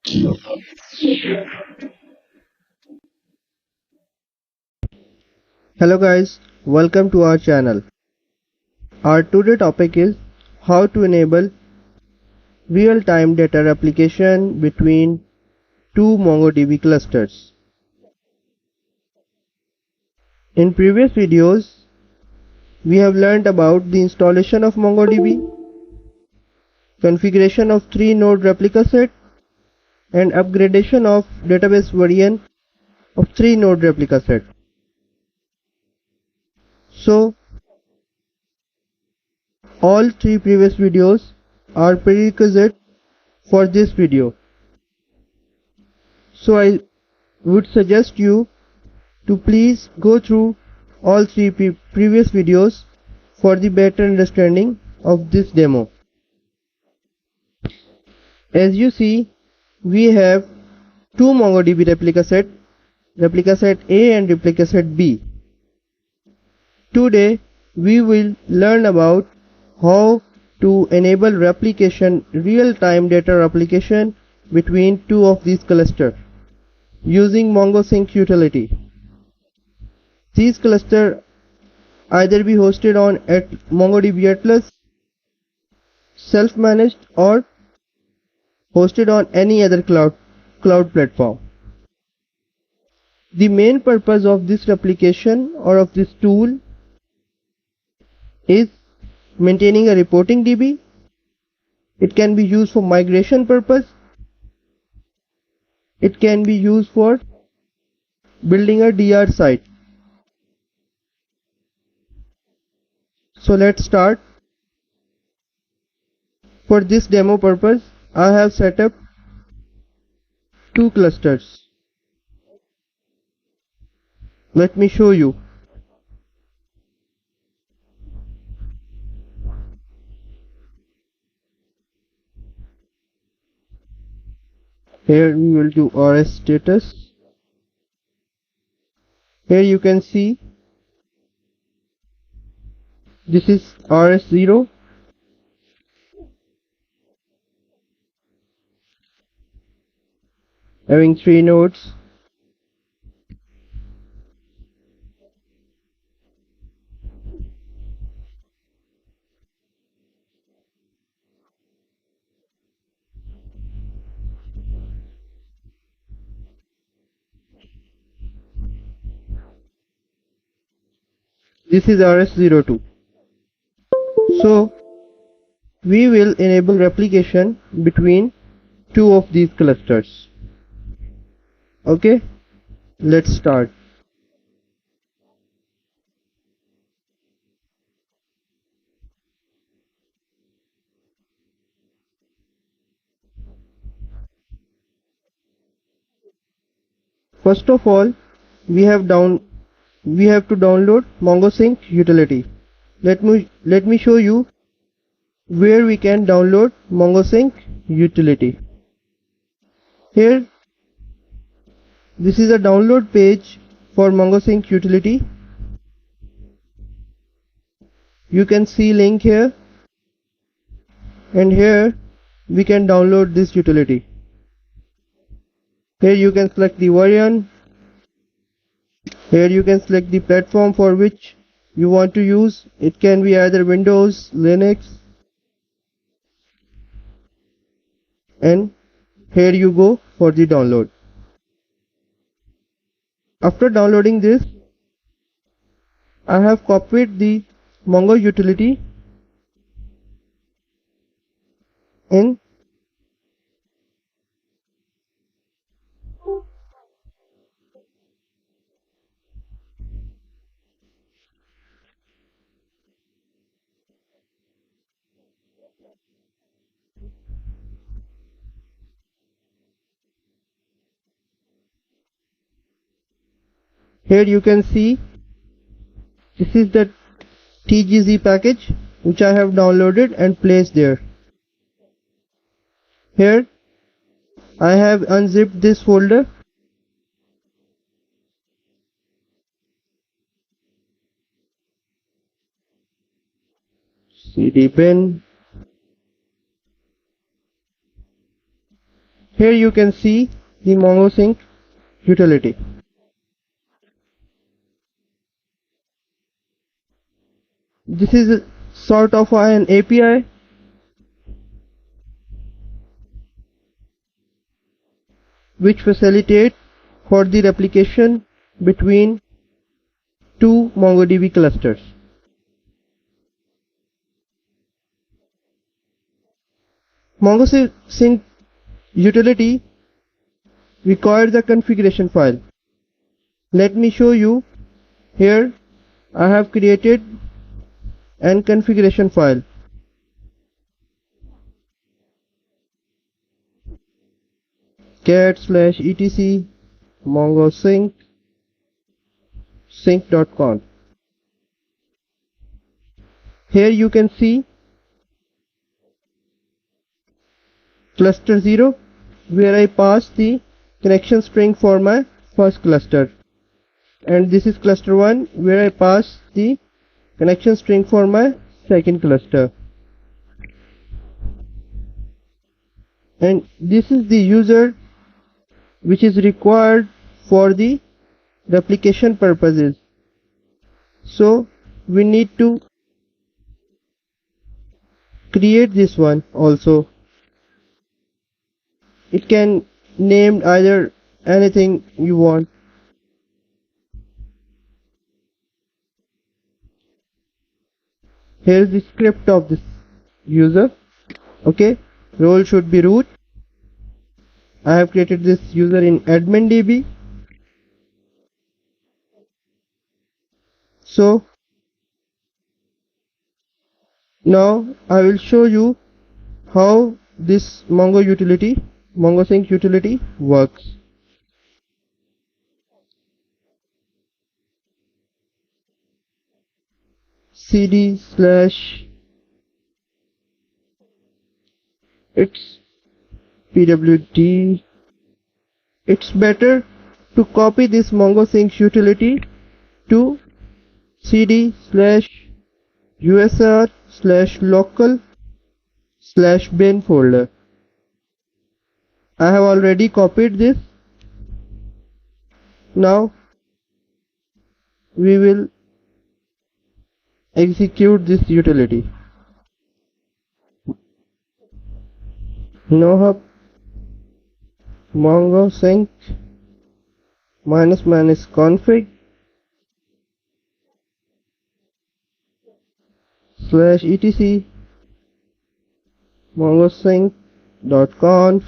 Hello guys, welcome to our channel. Our today topic is how to enable real-time data replication between two Mongodb clusters. In previous videos, we have learned about the installation of Mongodb, configuration of 3-node replica set, and upgradation of database version of 3-node replica set. So, all three previous videos are prerequisite for this video. So I would suggest you to please go through all three previous videos for the better understanding of this demo. As you see, we have two MongoDB replica set A and replica set B. Today we will learn about how to enable real-time data replication between two of these clusters using Mongosync utility. These clusters either be hosted on at MongoDB Atlas, self-managed, or hosted on any other cloud platform. The main purpose of this replication or of this tool is maintaining a reporting DB. It can be used for migration purpose. It can be used for building a DR site. So let's start. For this demo purpose, I have set up two clusters. Let me show you. Here we will do RS status. Here you can see this is RS0. Having 3 nodes. This is RS02. So we will enable replication between two of these clusters. Okay, let's start. First of all, we have to download Mongosync utility. Let me show you where we can download Mongosync utility. Here, this is a download page for Mongosync utility. You can see link here, and here we can download this utility. Here you can select the version. Here you can select the platform for which you want to use. It can be either Windows, Linux, and here you go for the download. After downloading this, I have copied the Mongo utility in here you can see this is the TGZ package which I have downloaded and placed there. Here I have unzipped this folder. CD bin. Here you can see the Mongosync utility. This is a sort of an API which facilitates for the replication between two MongoDB clusters. Mongosync utility requires a configuration file. Let me show you. Here I have created an configuration file. cat/etc mongosync sync.conf. Here you can see cluster 0 where I pass the connection string for my first cluster, and this is cluster 1 where I pass the connection string for my second cluster, and this is the user which is required for the replication purposes. So we need to create this one also. It can name either anything you want. Here is the script of this user. Okay, role should be root. I have created this user in admin.db. So now I will show you how this Mongosync utility works. cd slash its pwd. It's better to copy this Mongosync utility to cd slash usr slash local slash bin folder. I have already copied this. Now we will execute this utility. nohub mongosync --config /etc mongosync.conf.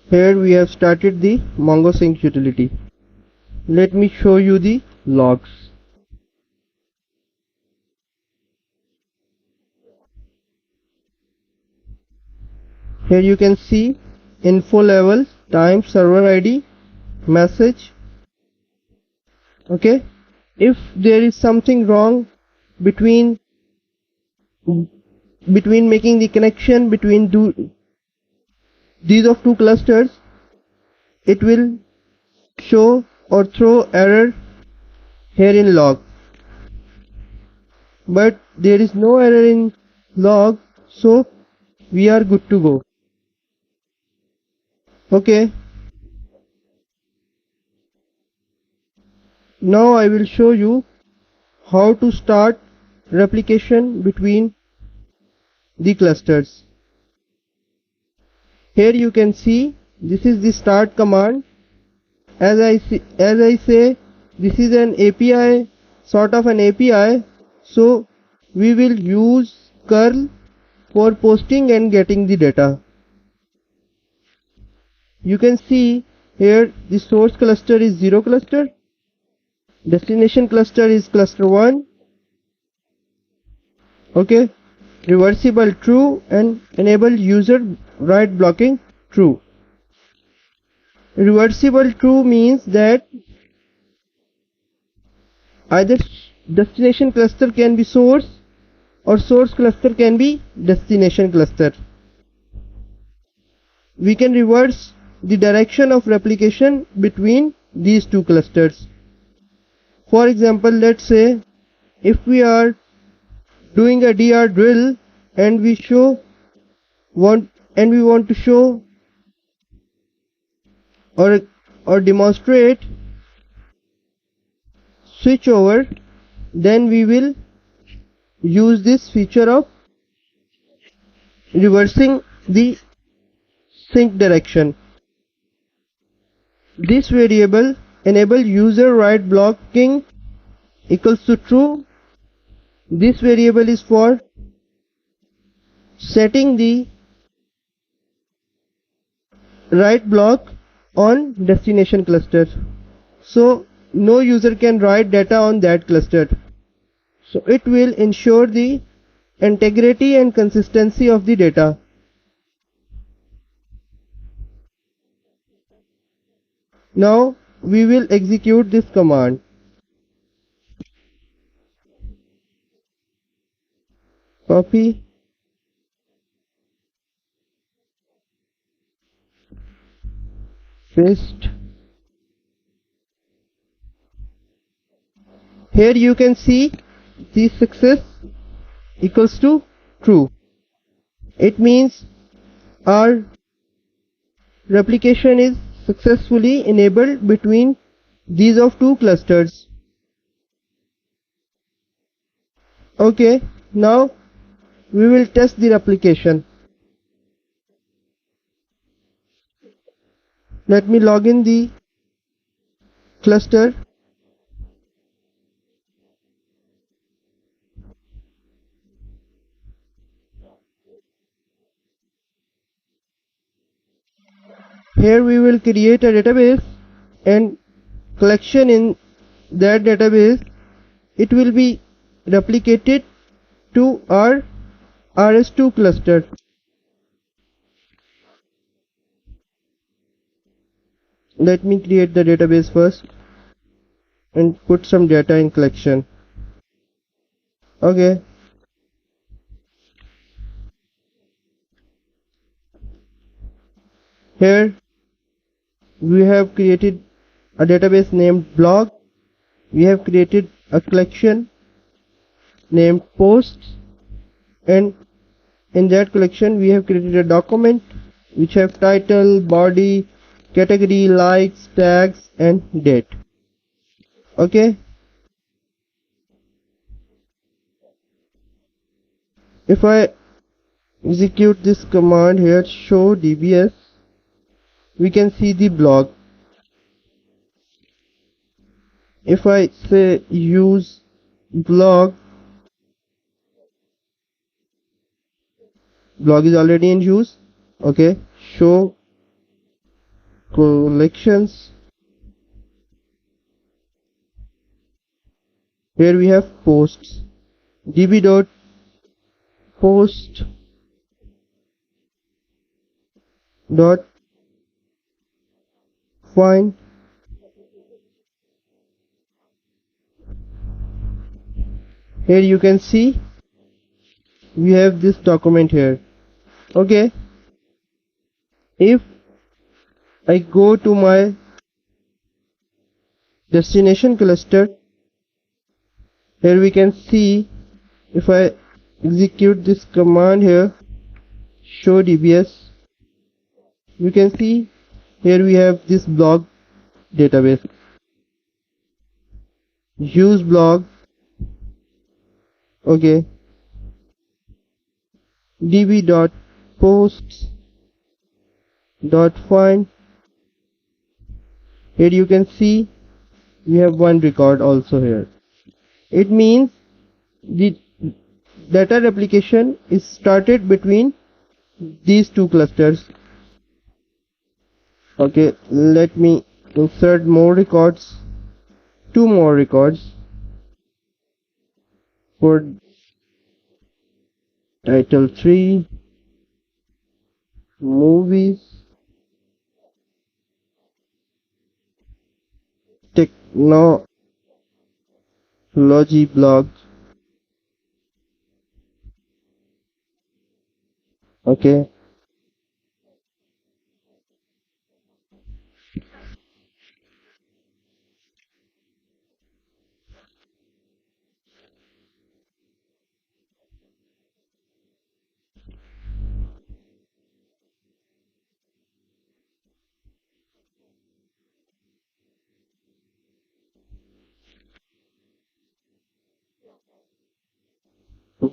Here we have started the Mongosync utility. Let me show you the logs. Here you can see info level, time, server ID, message. Okay, if there is something wrong between making the connection between these of two clusters, it will show or throw error here in log, but there is no error in log, so we are good to go. Okay, now I will show you how to start replication between the clusters. Here you can see this is the start command. As I say, this is an API, sort of an API, so we will use curl for posting and getting the data. You can see here the source cluster is 0 cluster, destination cluster is cluster 1. Okay, reversible true, and enable user write blocking true. Reversible true means that either destination cluster can be source or source cluster can be destination cluster. We can reverse the direction of replication between these two clusters. For example, let's say if we are doing a DR drill and we want to show or demonstrate switchover, then we will use this feature of reversing the sync direction. This variable enable user write blocking equals to true. This variable is for setting the write block on destination cluster, so no user can write data on that cluster. So it will ensure the integrity and consistency of the data. Now we will execute this command. Copy, paste. Here you can see the success equals to true. It means our replication is successfully enabled between these of two clusters. Okay, now we will test the replication. Let me log in the cluster. Here we will create a database and collection in that database. It will be replicated to our RS2 cluster. Let me create the database first and put some data in collection. Okay. Here we have created a database named blog. We have created a collection named posts, and in that collection we have created a document which have title, body, category, likes, tags and date. Okay. If I execute this command here, show dbs, we can see the blog. If I say use blog is already in use. Okay, show collections. Here we have posts, db.post dot find. Here you can see we have this document here. Okay, if I go to my destination cluster, here we can see, if I execute this command here, show dbs, we can see here we have this blog database. Use blog. Okay, db.posts.find. Here you can see we have one record also here. It means the data replication is started between these two clusters. Okay, let me insert more records, two more records for title 3, movies, technology blog. Okay.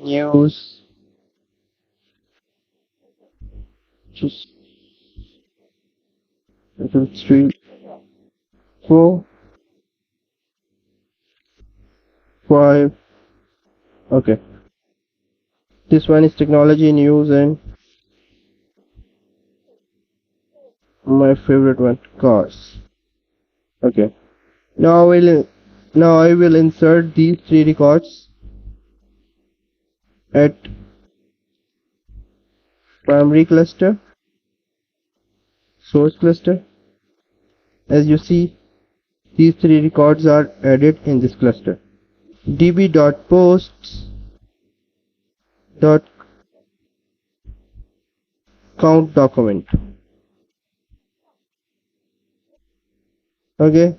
News. Just 3, 4, 5. Okay. This one is technology news and my favorite one, cars. Okay. Now I will insert these three records at primary cluster, source cluster. As you see, these three records are added in this cluster. db.posts.count document. Okay.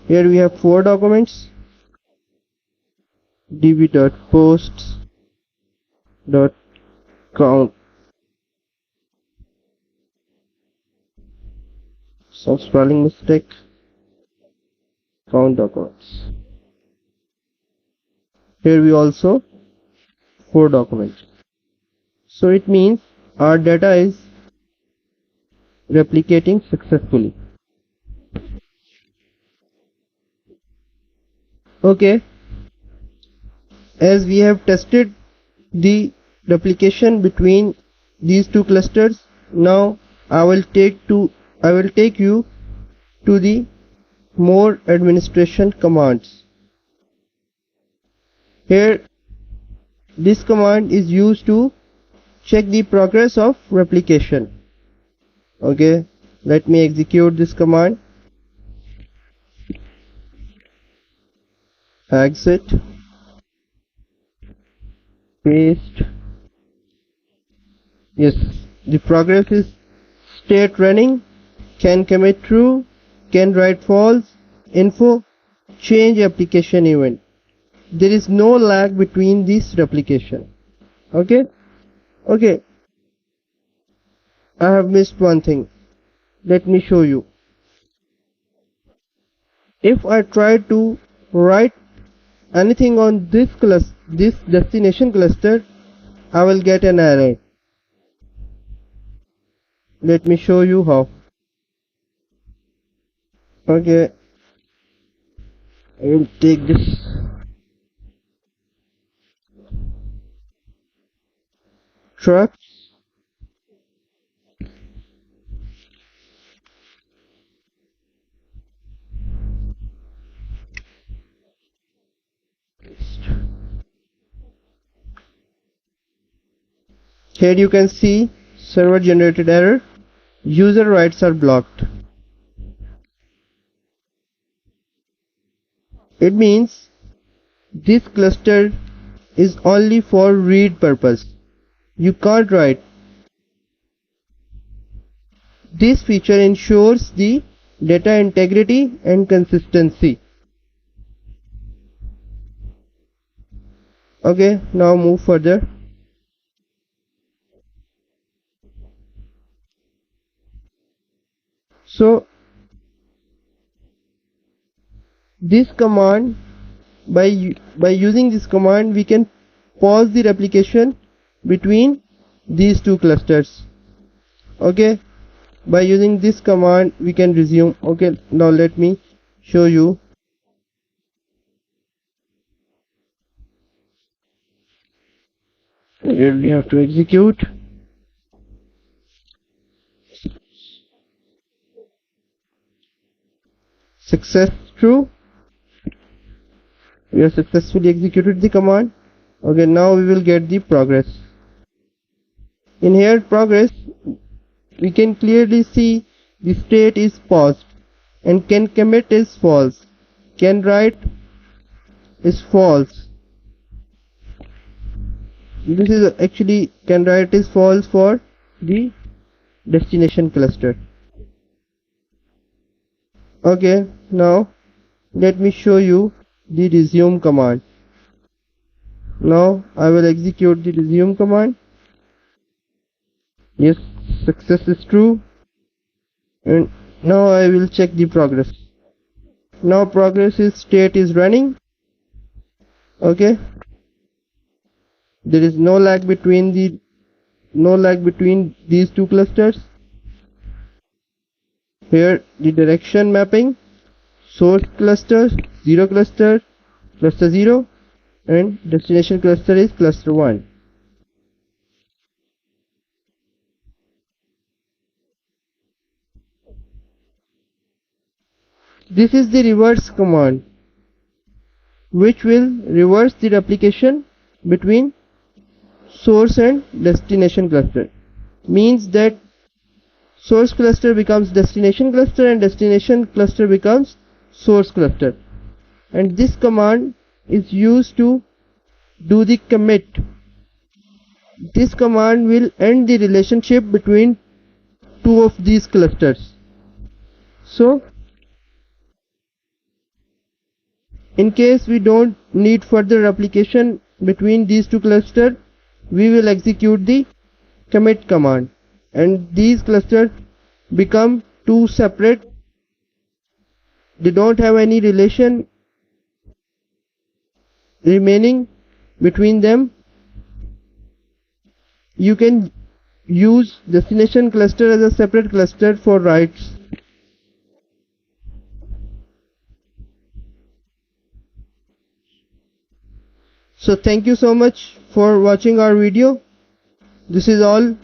Here we have four documents. db.posts.count. Some spelling mistake. Count documents. Here we also four documents. So it means our data is replicating successfully. Okay, as we have tested the replication between these two clusters, now I will take you to the more administration commands. Here this command is used to check the progress of replication. Okay, let me execute this command. Exit, paste. Yes, the progress is state running, can commit true, can write false, info, change application event. There is no lag between this replication. Okay, okay, I have missed one thing. Let me show you. If I try to write anything on this destination cluster, I will get an error. Let me show you how. Okay, I will take this truck. Here you can see server generated error. User rights are blocked. It means this cluster is only for read purpose. You can't write. This feature ensures the data integrity and consistency. Okay, now move further. So this command, by using this command, we can pause the replication between these two clusters. Okay, by using this command we can resume. Okay, now let me show you. Here we have to execute. Success true. We have successfully executed the command. Okay, now we will get the progress. In here progress, we can clearly see the state is paused and can commit is false, can write is false. This is actually can write is false for the destination cluster. Okay, now let me show you the resume command. Now I will execute the resume command. Yes, success is true. And now I will check the progress. Now progress is state is running. Okay, there is no lag between these two clusters. Here the direction mapping, source cluster 0 cluster, cluster 0, and destination cluster is cluster 1. This is the reverse command, which will reverse the replication between source and destination cluster. Means that source cluster becomes destination cluster and destination cluster becomes source cluster. And this command is used to do the commit. This command will end the relationship between two of these clusters. So in case we don't need further replication between these two clusters, we will execute the commit command, and these clusters become two separate. They don't have any relation remaining between them. You can use destination cluster as a separate cluster for writes. So thank you so much for watching our video. This is all.